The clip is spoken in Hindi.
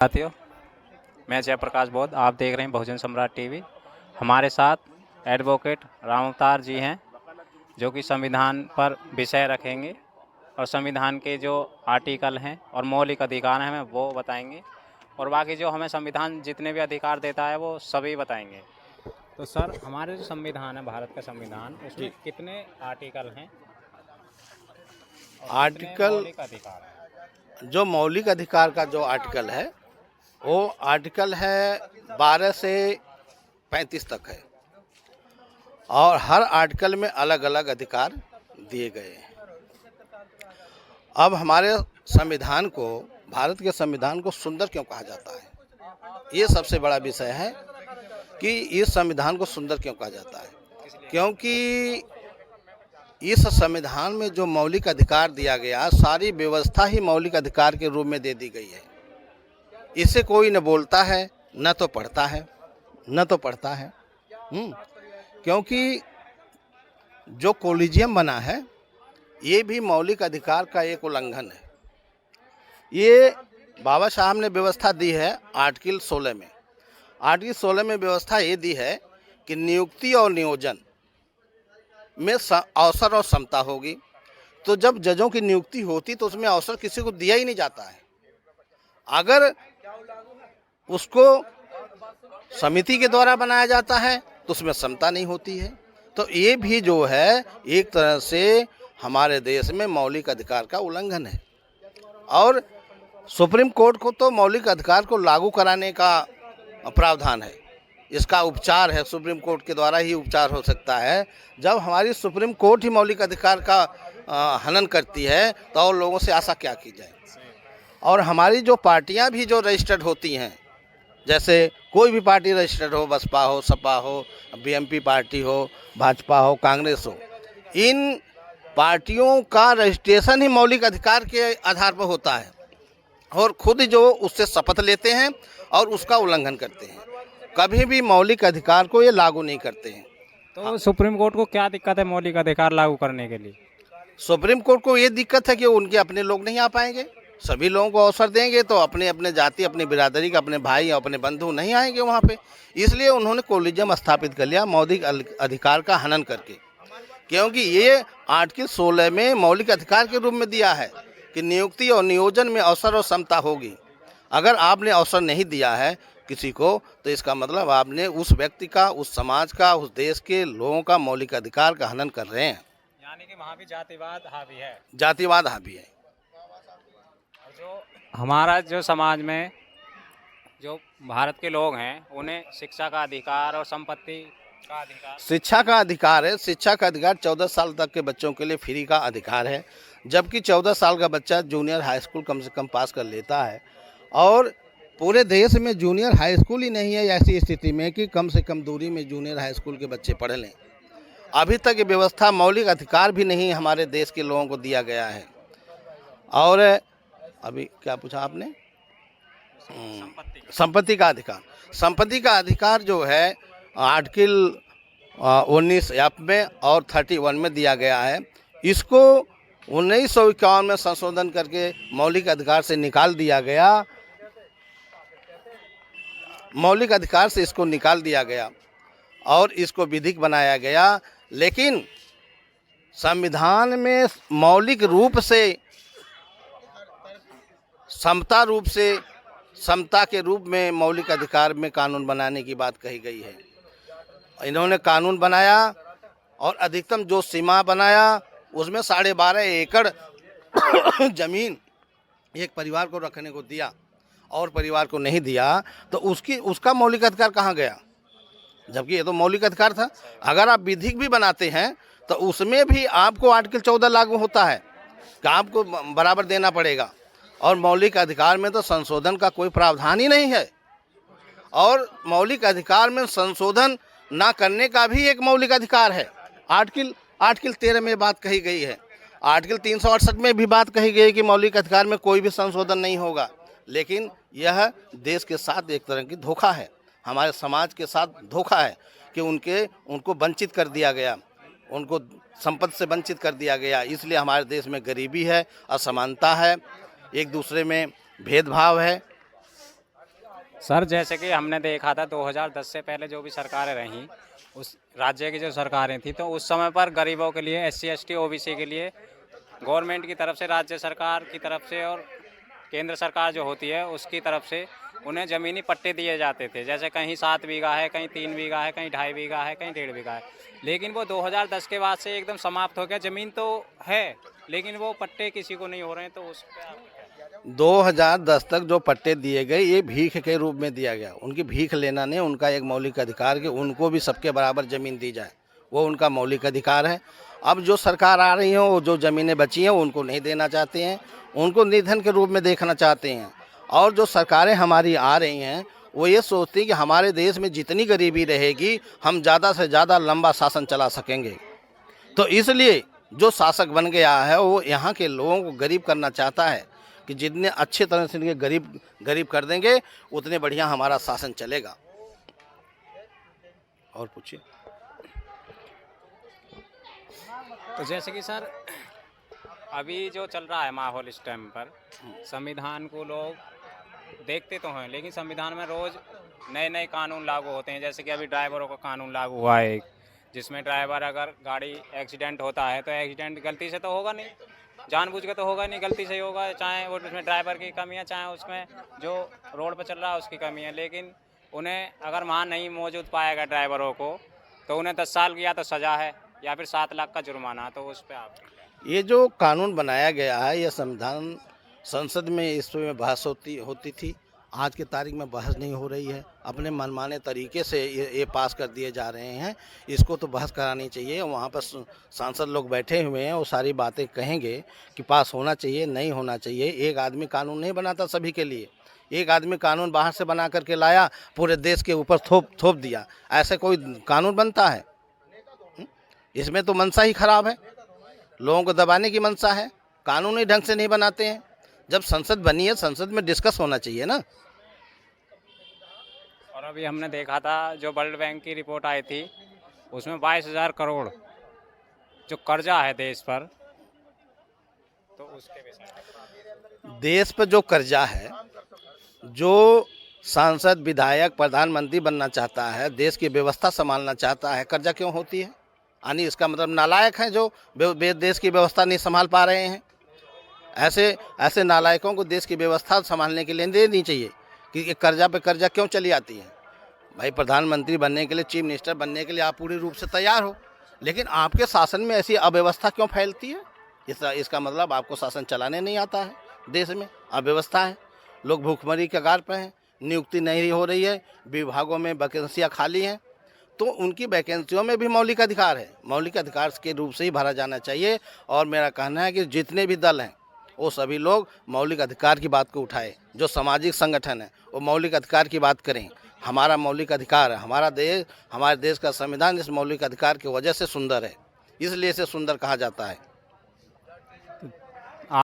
साथियों, मैं जयप्रकाश बौद्ध, आप देख रहे हैं बहुजन सम्राट टीवी। हमारे साथ एडवोकेट राम अवतार जी हैं जो कि संविधान पर विषय रखेंगे और संविधान के जो आर्टिकल हैं और मौलिक अधिकार हैं हमें वो बताएंगे, और बाकी जो हमें संविधान जितने भी अधिकार देता है वो सभी बताएंगे। तो सर, हमारे जो संविधान है, भारत का संविधान, उसमें कितने आर्टिकल हैं और कितने आर्टिकल मौलिक अधिकार हैं? जो मौलिक अधिकार का जो आर्टिकल है वो आर्टिकल है 12 से 35 तक है, और हर आर्टिकल में अलग अलग अधिकार दिए गए हैं। अब हमारे संविधान को, भारत के संविधान को सुंदर क्यों कहा जाता है, ये सबसे बड़ा विषय है कि इस संविधान को सुंदर क्यों कहा जाता है। क्योंकि इस संविधान में जो मौलिक अधिकार दिया गया, सारी व्यवस्था ही मौलिक अधिकार के रूप में दे दी गई है। इसे कोई न बोलता है, न तो पढ़ता है, क्योंकि जो कोलिजियम बना है ये भी मौलिक अधिकार का एक उल्लंघन है। ये बाबा साहब ने व्यवस्था दी है आर्टिकल 16 में। आर्टिकल 16 में व्यवस्था ये दी है कि नियुक्ति और नियोजन में अवसर और समता होगी। तो जब जजों की नियुक्ति होती तो उसमें अवसर किसी को दिया ही नहीं जाता है। अगर उसको समिति के द्वारा बनाया जाता है तो उसमें समता नहीं होती है। तो ये भी जो है एक तरह से हमारे देश में मौलिक अधिकार का उल्लंघन है। और सुप्रीम कोर्ट को तो मौलिक अधिकार को लागू कराने का प्रावधान है, इसका उपचार है, सुप्रीम कोर्ट के द्वारा ही उपचार हो सकता है। जब हमारी सुप्रीम कोर्ट ही मौलिक अधिकार का हनन करती है तो और लोगों से आशा क्या की जाए। और हमारी जो पार्टियां भी जो रजिस्टर्ड होती हैं, जैसे कोई भी पार्टी रजिस्टर्ड हो, बसपा हो, सपा हो, बीएमपी पार्टी हो, भाजपा हो, कांग्रेस हो, इन पार्टियों का रजिस्ट्रेशन ही मौलिक अधिकार के आधार पर होता है, और खुद जो उससे शपथ लेते हैं और उसका उल्लंघन करते हैं। कभी भी मौलिक अधिकार को ये लागू नहीं करते हैं। तो सुप्रीम कोर्ट को क्या दिक्कत है मौलिक अधिकार लागू करने के लिए? सुप्रीम कोर्ट को ये दिक्कत है कि उनके अपने लोग नहीं आ पाएंगे। सभी लोगों को अवसर देंगे तो अपने अपने जाति, अपनी बिरादरी के अपने भाई, अपने बंधु नहीं आएंगे वहाँ पे। इसलिए उन्होंने कोलिजियम स्थापित कर लिया मौलिक अधिकार का हनन करके। क्योंकि ये आर्टिकल 16 में मौलिक अधिकार के रूप में दिया है कि नियुक्ति और नियोजन में अवसर और समता होगी। अगर आपने अवसर नहीं दिया है किसी को तो इसका मतलब आपने उस व्यक्ति का, उस समाज का, उस देश के लोगों का मौलिक अधिकार का हनन कर रहे हैं। यानी कि वहाँ भी जातिवाद हावी है। जातिवाद हावी है। और जो हमारा जो समाज में जो भारत के लोग हैं उन्हें शिक्षा का अधिकार और संपत्ति का अधिकार, शिक्षा का अधिकार है। शिक्षा का अधिकार 14 साल तक के बच्चों के लिए फ्री का अधिकार है। जबकि 14 साल का बच्चा जूनियर हाई स्कूल कम से कम पास कर लेता है, और पूरे देश में जूनियर हाई स्कूल ही नहीं है ऐसी स्थिति में कि कम से कम दूरी में जूनियर हाई स्कूल के बच्चे पढ़ लें। अभी तक ये व्यवस्था, मौलिक अधिकार भी नहीं हमारे देश के लोगों को दिया गया है। और अभी क्या पूछा आपने? संपत्ति का अधिकार। संपत्ति का अधिकार जो है आर्टिकल 19F में और 31 में दिया गया है। इसको 1951 में संशोधन करके मौलिक अधिकार से निकाल दिया गया। मौलिक अधिकार से इसको निकाल दिया गया और इसको विधिक बनाया गया। लेकिन संविधान में मौलिक रूप से, समता के रूप में मौलिक अधिकार में कानून बनाने की बात कही गई है। इन्होंने कानून बनाया और अधिकतम जो सीमा बनाया उसमें 12.5 एकड़ जमीन एक परिवार को रखने को दिया और परिवार को नहीं दिया, तो उसका मौलिक अधिकार कहाँ गया? जबकि ये तो मौलिक अधिकार था। अगर आप विधिक भी बनाते हैं तो उसमें भी आपको आर्टिकल 14 लागू होता है कि आपको बराबर देना पड़ेगा। और मौलिक अधिकार में तो संशोधन का कोई प्रावधान ही नहीं है। और मौलिक अधिकार में संशोधन ना करने का भी एक मौलिक अधिकार है। आर्टिकल 13 में बात कही गई है। आर्टिकल 368 में भी बात कही गई कि मौलिक अधिकार में कोई भी संशोधन नहीं होगा। लेकिन यह देश के साथ एक तरह की धोखा है, हमारे समाज के साथ धोखा है कि उनको वंचित कर दिया गया, उनको संपत्ति से वंचित कर दिया गया। इसलिए हमारे देश में गरीबी है, असमानता है, एक दूसरे में भेदभाव है। सर जैसे कि हमने देखा था 2010 से पहले जो भी सरकारें रहीं, उस राज्य की जो सरकारें थी, तो उस समय पर गरीबों के लिए, SC ST OBC के लिए गवर्नमेंट की तरफ से, राज्य सरकार की तरफ से और केंद्र सरकार जो होती है उसकी तरफ से उन्हें ज़मीनी पट्टे दिए जाते थे। जैसे कहीं 7 बीघा है, कहीं 3 बीघा है, कहीं 2.5 बीघा है, कहीं 1.5 बीघा है। लेकिन वो 2010 के बाद से एकदम समाप्त हो गया। ज़मीन तो है लेकिन वो पट्टे किसी को नहीं हो रहे हैं, तो उस पर आप 2010 तक जो पट्टे दिए गए ये भीख के रूप में दिया गया। उनकी भीख लेना नहीं, उनका एक मौलिक अधिकार कि उनको भी सबके बराबर ज़मीन दी जाए, वो उनका मौलिक अधिकार है। अब जो सरकार आ रही है वो जो ज़मीनें बची हैं उनको नहीं देना चाहते हैं, उनको निधन के रूप में देखना चाहते हैं। और जो सरकारें हमारी आ रही हैं वो ये सोचती हैं कि हमारे देश में जितनी गरीबी रहेगी हम ज़्यादा से ज़्यादा लंबा शासन चला सकेंगे। तो इसलिए जो शासक बन गया है वो यहाँ के लोगों को गरीब करना चाहता है कि जितने अच्छे तरह से इनके गरीब कर देंगे उतने बढ़िया हमारा शासन चलेगा। और पूछिए। तो जैसे कि सर अभी जो चल रहा है माहौल इस टाइम पर, संविधान को लोग देखते तो हैं लेकिन संविधान में रोज़ नए नए कानून लागू होते हैं। जैसे कि अभी ड्राइवरों का कानून लागू हुआ है एक, जिसमें ड्राइवर अगर गाड़ी एक्सीडेंट होता है तो एक्सीडेंट गलती से तो होगा नहीं, जानबूझ के तो होगा नहीं, गलती से ही होगा। चाहे वो उसमें ड्राइवर की कमी है, चाहे उसमें जो रोड पर चल रहा है उसकी कमी है। लेकिन उन्हें अगर वहाँ नहीं मौजूद पाएगा ड्राइवरों को, तो उन्हें 10 साल की या तो सज़ा है या फिर 7 लाख का जुर्माना। तो उस पर आप ये जो कानून बनाया गया है ये संविधान संसद में इस पे बहस होती थी। आज की तारीख में बहस नहीं हो रही है, अपने मनमाने तरीके से ये पास कर दिए जा रहे हैं। इसको तो बहस करानी चाहिए। वहाँ पर सांसद लोग बैठे हुए हैं, वो सारी बातें कहेंगे कि पास होना चाहिए, नहीं होना चाहिए। एक आदमी कानून नहीं बनाता सभी के लिए। एक आदमी कानून बाहर से बना करके लाया, पूरे देश के ऊपर थोप दिया। ऐसे कोई कानून बनता है? इसमें तो मंशा ही खराब है, लोगों को दबाने की मंशा है। कानून ही ढंग से नहीं बनाते हैं। जब संसद बनी है, संसद में डिस्कस होना चाहिए ना। और अभी हमने देखा था जो वर्ल्ड बैंक की रिपोर्ट आई थी, उसमें 22,000 करोड़ जो कर्जा है देश पर, तो उसके विषय देश पर जो कर्जा है, जो सांसद, विधायक, प्रधानमंत्री बनना चाहता है, देश की व्यवस्था संभालना चाहता है, कर्जा क्यों होती है? यानी इसका मतलब नालायक हैं जो देश की व्यवस्था नहीं संभाल पा रहे हैं। ऐसे नालायकों को देश की व्यवस्था संभालने के लिए देनी चाहिए कि कर्जा पे कर्जा क्यों चली आती है। भाई प्रधानमंत्री बनने के लिए, चीफ मिनिस्टर बनने के लिए आप पूरी रूप से तैयार हो, लेकिन आपके शासन में ऐसी अव्यवस्था क्यों फैलती है? इसका मतलब आपको शासन चलाने नहीं आता है। देश में अव्यवस्था है, लोग भूखमरी के कगार पर हैं, नियुक्ति नहीं हो रही है, विभागों में वैकेंसियाँ खाली हैं, तो उनकी वैकेंसियों में भी मौलिक अधिकार है। मौलिक अधिकार के रूप से ही भरा जाना चाहिए। और मेरा कहना है कि जितने भी दल हैं वो सभी लोग मौलिक अधिकार की बात को उठाएं। जो सामाजिक संगठन है वो मौलिक अधिकार की बात करें। हमारा मौलिक अधिकार है, हमारे देश का संविधान इस मौलिक अधिकार की वजह से सुंदर है, इसलिए इसे सुंदर कहा जाता है।